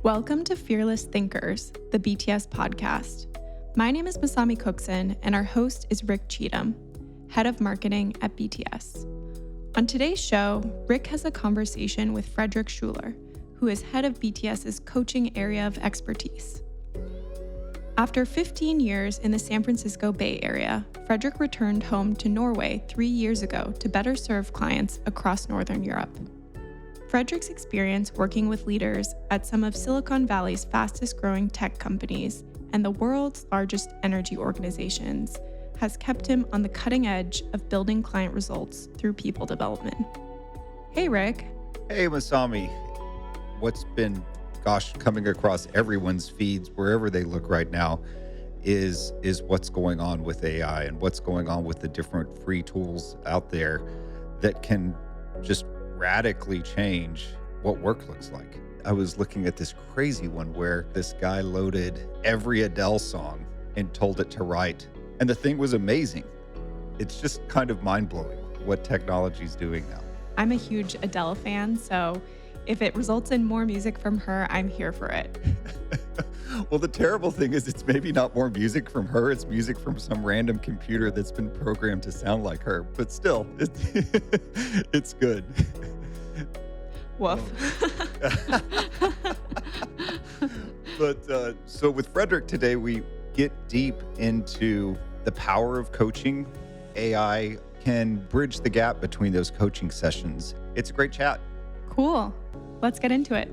Welcome to Fearless Thinkers, the BTS podcast. My name is Masami Cookson, and our host is Rick Cheatham, head of marketing at BTS. On today's show, Rick has a conversation with Fredrik Schuller, who is head of BTS's coaching area of expertise. After 15 years in the San Francisco Bay Area, Fredrik returned home to Norway 3 years ago to better serve clients across Northern Europe. Fredrik's experience working with leaders at some of Silicon Valley's fastest-growing tech companies and the world's largest energy organizations has kept him on the cutting edge of building client results through people development. Hey, Rick. Hey, Masami. What's been, coming across everyone's feeds wherever they look right now is what's going on with AI and what's going on with the different free tools out there that can just radically change what work looks like. I was looking at this crazy one where this guy loaded every Adele song and told it to write, and the thing was amazing. It's just kind of mind-blowing what technology's doing now. I'm a huge Adele fan, so if it results in more music from her, I'm here for it. Well, the terrible thing is it's maybe not more music from her, it's music from some random computer that's been programmed to sound like her, but still, it's good. Woof. But so with Fredrik today, we get deep into the power of coaching. AI can bridge the gap between those coaching sessions. It's a great chat. Cool. Let's get into it.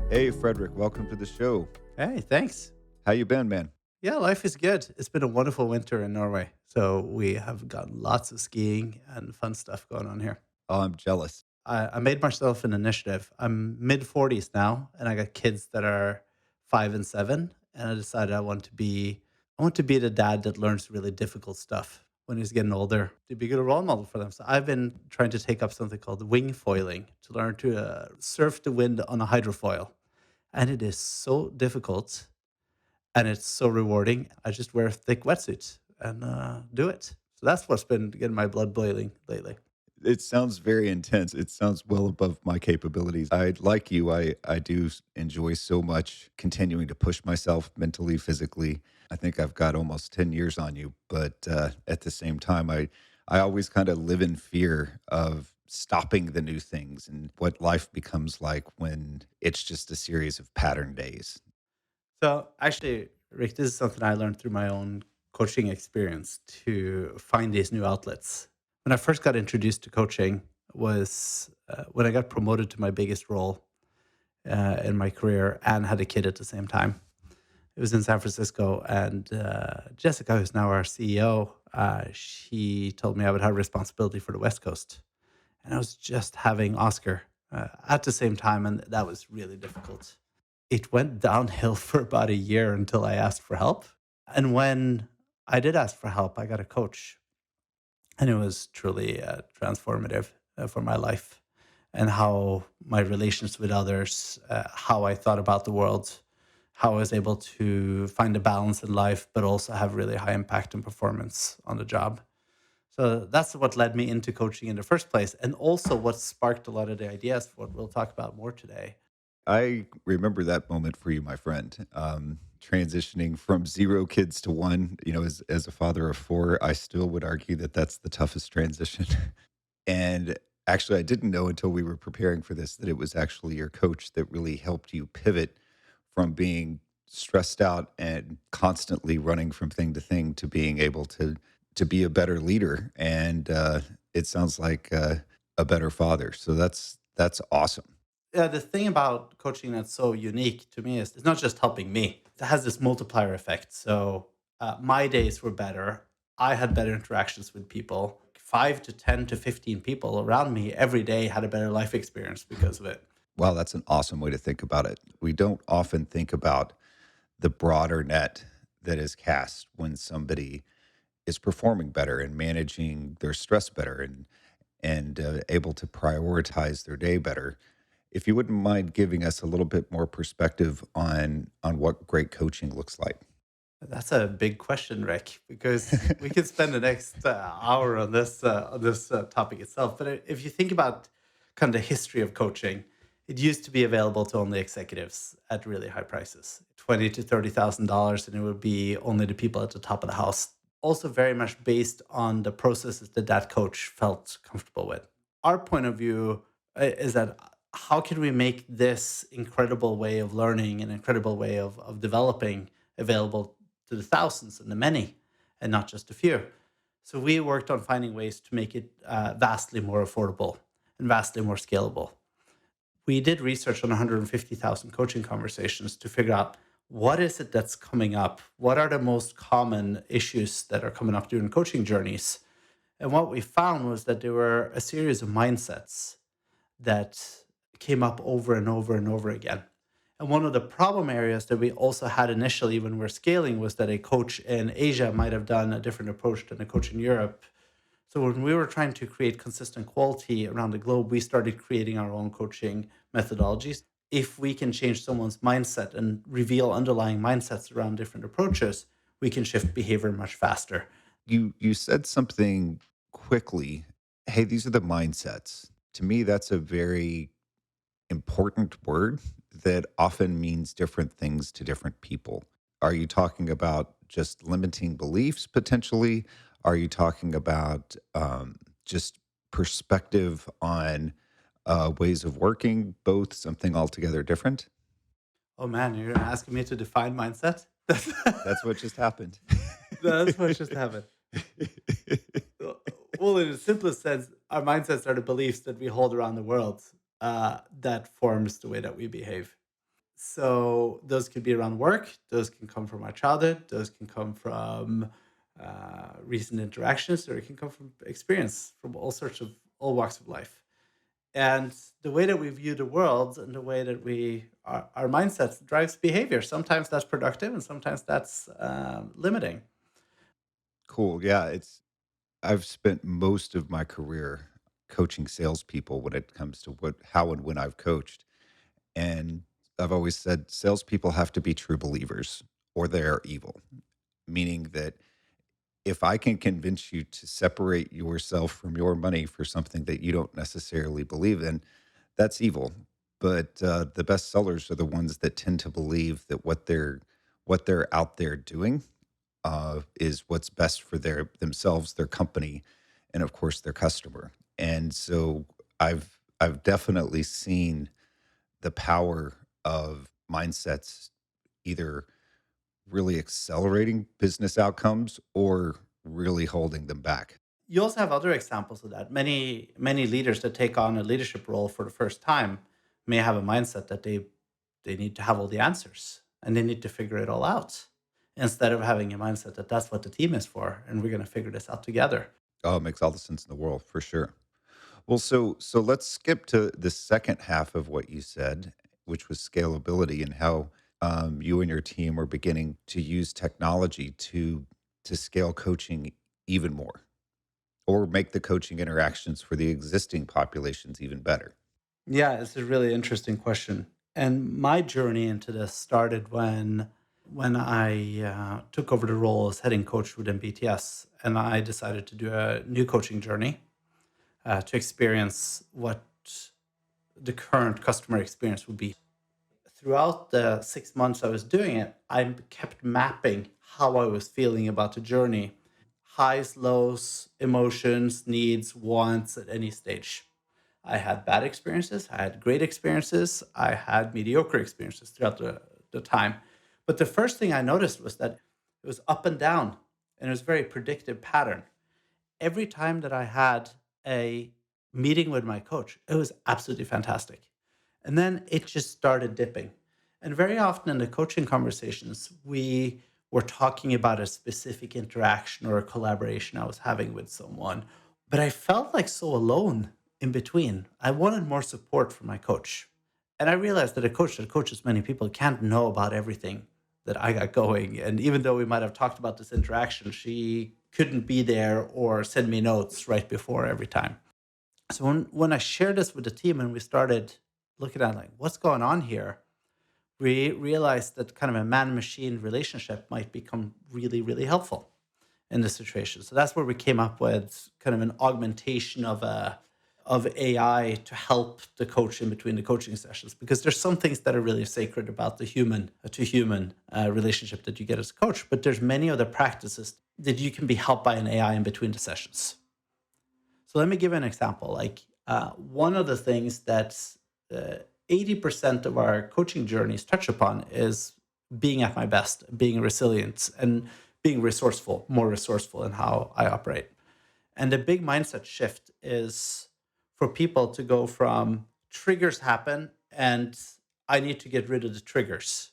Hey, Fredrik, welcome to the show. Hey, thanks. How you been, man? Yeah, life is good. It's been a wonderful winter in Norway. So we have got lots of skiing and fun stuff going on here. Oh, I'm jealous. I made myself an initiative. I'm mid-40s now, and I got kids that are 5 and 7. And I decided I want to be the dad that learns really difficult stuff when he's getting older, to be a good role model for them. So I've been trying to take up something called wing foiling to learn to surf the wind on a hydrofoil. And it is so difficult and it's so rewarding. I just wear a thick wetsuit and do it. So that's what's been getting my blood boiling lately. It sounds very intense. It sounds well above my capabilities. Like you, I do enjoy so much continuing to push myself mentally, physically. I think I've got almost 10 years on you, but at the same time, I always kind of live in fear of stopping the new things and what life becomes like when it's just a series of pattern days. So actually, Rick, this is something I learned through my own coaching experience to find these new outlets. When I first got introduced to coaching was when I got promoted to my biggest role in my career and had a kid at the same time. It was in San Francisco, and Jessica, who's now our CEO, she told me I would have responsibility for the West Coast. And I was just having Oscar at the same time, and that was really difficult. It went downhill for about a year until I asked for help. And when I did ask for help, I got a coach. And it was truly transformative for my life and how my relations with others, how I thought about the world, how I was able to find a balance in life, but also have really high impact and performance on the job. So that's what led me into coaching in the first place, and also what sparked a lot of the ideas for what we'll talk about more today. I remember that moment for you, my friend. Transitioning from 0 kids to 1, as a father of 4, I still would argue that that's the toughest transition. And actually, I didn't know until we were preparing for this that it was actually your coach that really helped you pivot from being stressed out and constantly running from thing to thing to being able to be a better leader. And it sounds like a better father. So that's awesome. Yeah, the thing about coaching that's so unique to me is it's not just helping me. It has this multiplier effect. So my days were better. I had better interactions with people. 5 to 10 to 15 people around me every day had a better life experience because of it. Wow, that's an awesome way to think about it. We don't often think about the broader net that is cast when somebody is performing better and managing their stress better and able to prioritize their day better. If you wouldn't mind giving us a little bit more perspective on what great coaching looks like. That's a big question, Rick, because we could spend the next hour on this topic itself. But if you think about kind of the history of coaching, it used to be available to only executives at really high prices, $20,000 to $30,000, and it would be only the people at the top of the house. Also, very much based on the processes that that coach felt comfortable with. Our point of view is that how can we make this incredible way of learning, an incredible way of developing available to the thousands and the many, and not just a few? So we worked on finding ways to make it vastly more affordable and vastly more scalable. We did research on 150,000 coaching conversations to figure out what is it that's coming up? What are the most common issues that are coming up during coaching journeys? And what we found was that there were a series of mindsets that came up over and over and over again. And one of the problem areas that we also had initially when we're scaling was that a coach in Asia might have done a different approach than a coach in Europe. So when we were trying to create consistent quality around the globe, we started creating our own coaching methodologies. If we can change someone's mindset and reveal underlying mindsets around different approaches, we can shift behavior much faster. You said something quickly. Hey, these are the mindsets. To me, that's a very important word that often means different things to different people. Are you talking about just limiting beliefs potentially? Are you talking about just perspective on ways of working, both something altogether different? Oh man, you're asking me to define mindset? That's what just happened. That's what just happened. Well, in the simplest sense, our mindsets are the beliefs that we hold around the world that forms the way that we behave. So those could be around work. Those can come from our childhood. Those can come from recent interactions, or it can come from experience from all walks of life. And the way that we view the world and the way that our mindsets drives behavior. Sometimes that's productive, and sometimes that's limiting. Cool. Yeah, I've spent most of my career coaching salespeople when it comes to how and when I've coached. And I've always said salespeople have to be true believers or they're evil, meaning that if I can convince you to separate yourself from your money for something that you don't necessarily believe in, that's evil. But the best sellers are the ones that tend to believe that what they're out there doing is what's best for themselves, their company, and of course their customer. And so I've definitely seen the power of mindsets either really accelerating business outcomes or really holding them back. You also have other examples of that. Many leaders that take on a leadership role for the first time may have a mindset that they need to have all the answers and they need to figure it all out, instead of having a mindset that that's what the team is for and we're going to figure this out together. Oh, it makes all the sense in the world for sure. Well, so let's skip to the second half of what you said, which was scalability and how you and your team are beginning to use technology to scale coaching even more, or make the coaching interactions for the existing populations even better. Yeah, it's a really interesting question. And my journey into this started when I took over the role as heading coach within BTS, and I decided to do a new coaching journey to experience what the current customer experience would be. Throughout the 6 months I was doing it, I kept mapping how I was feeling about the journey, highs, lows, emotions, needs, wants at any stage. I had bad experiences, I had great experiences, I had mediocre experiences throughout the time. But the first thing I noticed was that it was up and down, and it was a very predictive pattern. Every time that I had a meeting with my coach, it was absolutely fantastic. And then it just started dipping. And very often in the coaching conversations, we were talking about a specific interaction or a collaboration I was having with someone. But I felt like so alone in between. I wanted more support from my coach. And I realized that a coach that coaches many people can't know about everything that I got going. And even though we might have talked about this interaction, she couldn't be there or send me notes right before every time. So when I shared this with the team and we started looking at like what's going on here, we realized that kind of a man machine relationship might become really, really helpful in this situation. So that's where we came up with kind of an augmentation of AI to help the coach in between the coaching sessions, because there's some things that are really sacred about the human to human relationship that you get as a coach, but there's many other practices that you can be helped by an AI in between the sessions. So let me give an example. Like one of the things that 80% of our coaching journeys touch upon is being at my best, being resilient, and being resourceful, more resourceful in how I operate. And the big mindset shift is for people to go from triggers happen and I need to get rid of the triggers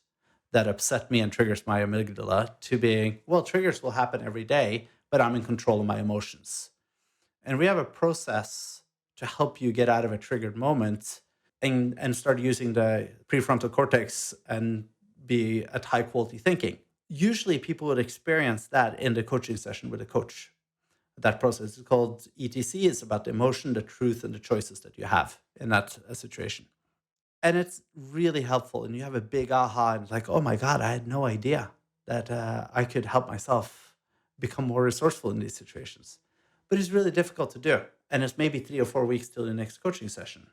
that upset me and triggers my amygdala, to being, well, triggers will happen every day, but I'm in control of my emotions. And we have a process to help you get out of a triggered moment and start using the prefrontal cortex and be at high quality thinking. Usually people would experience that in the coaching session with a coach. That process is called ETC. It's about the emotion, the truth, and the choices that you have in that situation. And it's really helpful. And you have a big aha and it's like, oh my God, I had no idea that I could help myself become more resourceful in these situations. But it's really difficult to do. And it's maybe 3 or 4 weeks till the next coaching session.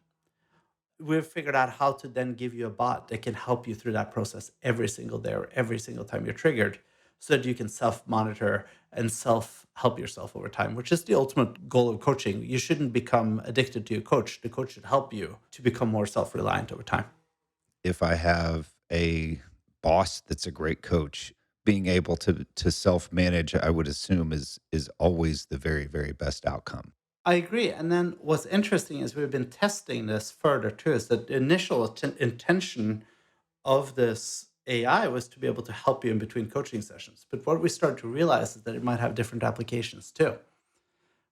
We've figured out how to then give you a bot that can help you through that process every single day or every single time you're triggered, so that you can self-monitor and self-help yourself over time, which is the ultimate goal of coaching. You shouldn't become addicted to your coach. The coach should help you to become more self-reliant over time. If I have a boss that's a great coach, being able to self-manage, I would assume is always the very, very best outcome. I agree. And then what's interesting is we've been testing this further too, is that the initial intention of this AI was to be able to help you in between coaching sessions. But what we started to realize is that it might have different applications too.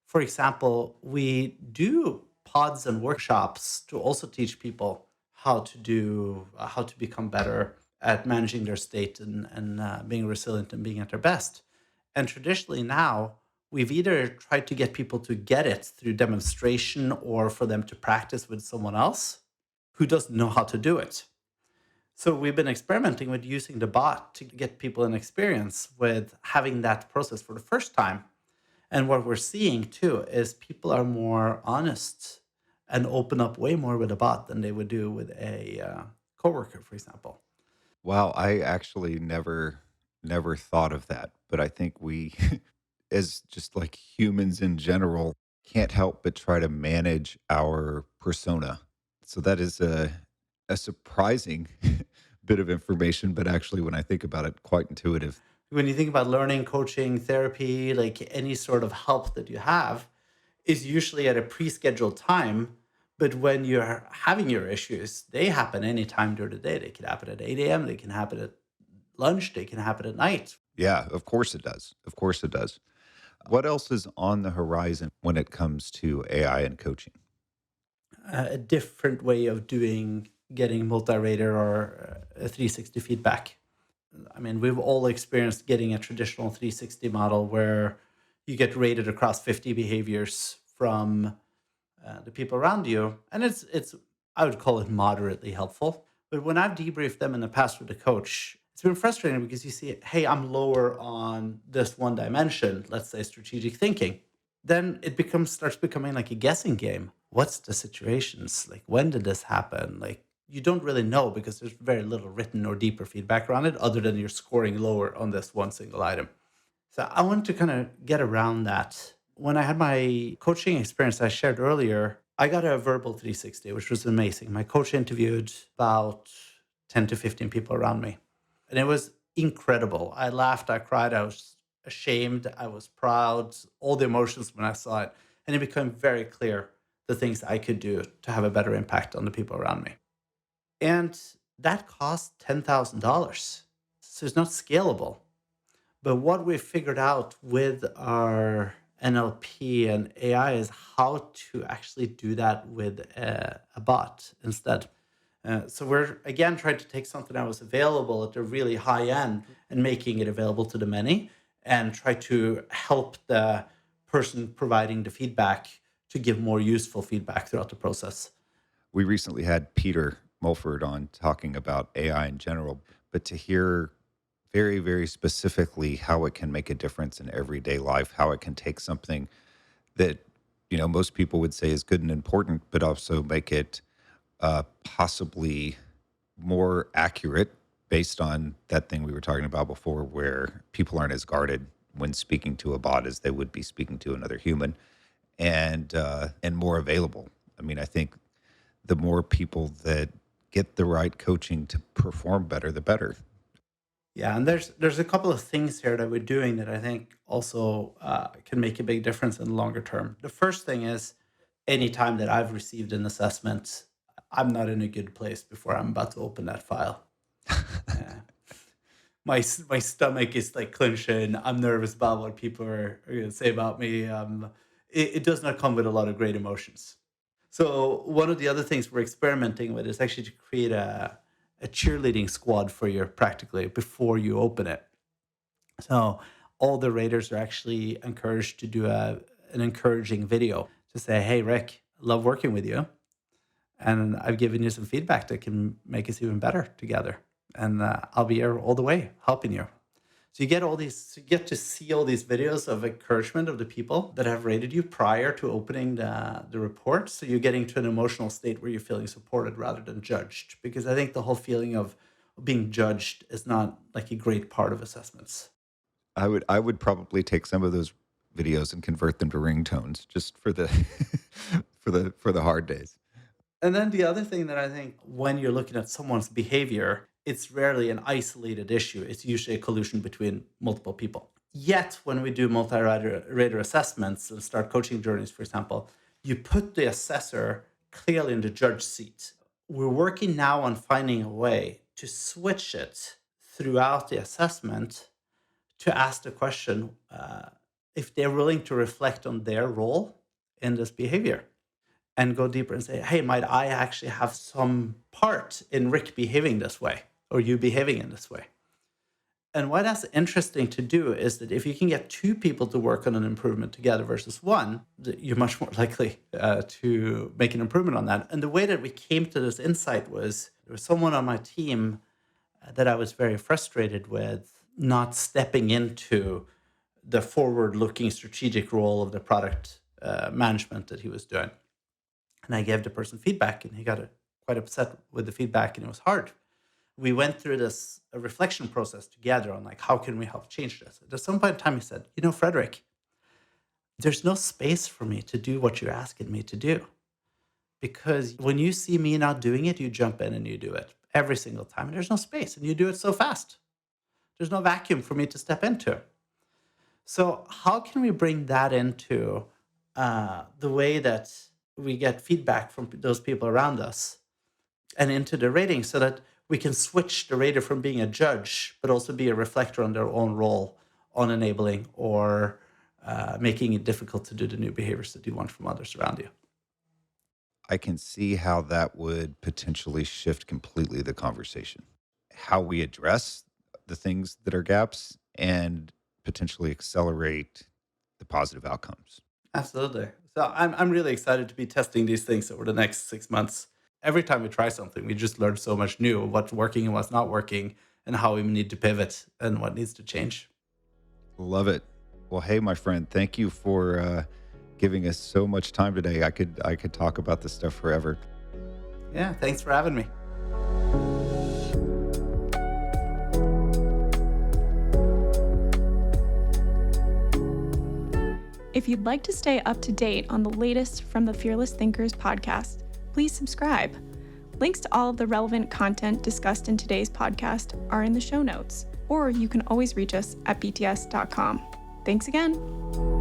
For example, we do pods and workshops to also teach people how to become better at managing their state and being resilient and being at their best. And traditionally now, we've either tried to get people to get it through demonstration or for them to practice with someone else who doesn't know how to do it. So we've been experimenting with using the bot to get people an experience with having that process for the first time. And what we're seeing too is people are more honest and open up way more with a bot than they would do with a coworker, for example. Wow, I actually never thought of that, but I think we as just like humans in general can't help but try to manage our persona. So that is a surprising bit of information, but actually when I think about it, quite intuitive. When you think about learning, coaching, therapy, like any sort of help that you have, is usually at a pre-scheduled time. But when you're having your issues, they happen anytime during the day. They can happen at 8 a.m., they can happen at lunch, they can happen at night. Yeah, of course it does. Of course it does. What else is on the horizon when it comes to AI and coaching? A different way of doing getting multi-rater or a 360 feedback. I mean, we've all experienced getting a traditional 360 model where you get rated across 50 behaviors from the people around you, and it's I would call it moderately helpful. But when I've debriefed them in the past with a coach, it's been frustrating because you see, hey, I'm lower on this one dimension, let's say strategic thinking. Then it becomes starts becoming like a guessing game. What's the situations? Like, when did this happen? Like, you don't really know because there's very little written or deeper feedback around it other than you're scoring lower on this one single item. So I want to kind of get around that. When I had my coaching experience I shared earlier, I got a verbal 360, which was amazing. My coach interviewed about 10 to 15 people around me, and it was incredible. I laughed, I cried, I was ashamed, I was proud, all the emotions when I saw it. And it became very clear the things I could do to have a better impact on the people around me. And that cost $10,000. So it's not scalable. But what we figured out with our NLP and AI is how to actually do that with a bot instead. So we're again trying to take something that was available at a really high end and making it available to the many, and try to help the person providing the feedback to give more useful feedback throughout the process. We recently had Peter Mulford on talking about AI in general, but to hear very, very specifically how it can make a difference in everyday life, how it can take something that most people would say is good and important, but also make it possibly more accurate based on that thing we were talking about before, where people aren't as guarded when speaking to a bot as they would be speaking to another human, and more available. I mean, I think the more people that get the right coaching to perform better, the better. Yeah, and there's a couple of things here that we're doing that I think also can make a big difference in the longer term. The first thing is, anytime that I've received an assessment, I'm not in a good place before I'm about to open that file. Uh, my stomach is like clenching. I'm nervous about what people are going to say about me. It does not come with a lot of great emotions. So one of the other things we're experimenting with is actually to create a cheerleading squad for you practically before you open it. So all the raters are actually encouraged to do an encouraging video to say, "Hey, Rick, love working with you. And I've given you some feedback that can make us even better together. And I'll be here all the way helping you." So you get to see all these videos of encouragement of the people that have rated you prior to opening the report. So you're getting to an emotional state where you're feeling supported rather than judged. Because I think the whole feeling of being judged is not like a great part of assessments. I would probably take some of those videos and convert them to ringtones just for the for the hard days. And then the other thing that I think when you're looking at someone's behavior, it's rarely an isolated issue. It's usually a collusion between multiple people. Yet, when we do multi-rater assessments and start coaching journeys, for example, you put the assessor clearly in the judge seat. We're working now on finding a way to switch it throughout the assessment to ask the question if they're willing to reflect on their role in this behavior and go deeper and say, "Hey, might I actually have some part in Rick behaving this way or you behaving in this way?" And why that's interesting to do is that if you can get two people to work on an improvement together versus one, you're much more likely to make an improvement on that. And the way that we came to this insight was there was someone on my team that I was very frustrated with not stepping into the forward-looking strategic role of the product management that he was doing. And I gave the person feedback, and he got quite upset with the feedback, and it was hard. We went through this reflection process together on like, how can we help change this? At some point in time, he said, "Fredrik, there's no space for me to do what you're asking me to do. Because when you see me not doing it, you jump in and you do it every single time. And there's no space, and you do it so fast. There's no vacuum for me to step into." So how can we bring that into the way that we get feedback from those people around us and into the rating so that we can switch the rater from being a judge, but also be a reflector on their own role on enabling or making it difficult to do the new behaviors that you want from others around you. I can see how that would potentially shift completely the conversation, how we address the things that are gaps, and potentially accelerate the positive outcomes. Absolutely. So I'm really excited to be testing these things over the next 6 months. Every time we try something, we just learn so much new, what's working and what's not working, and how we need to pivot and what needs to change. Love it. Well, hey, my friend, thank you for giving us so much time today. I could talk about this stuff forever. Yeah, thanks for having me. If you'd like to stay up to date on the latest from the Fearless Thinkers podcast, please subscribe. Links to all of the relevant content discussed in today's podcast are in the show notes, or you can always reach us at bts.com. Thanks again.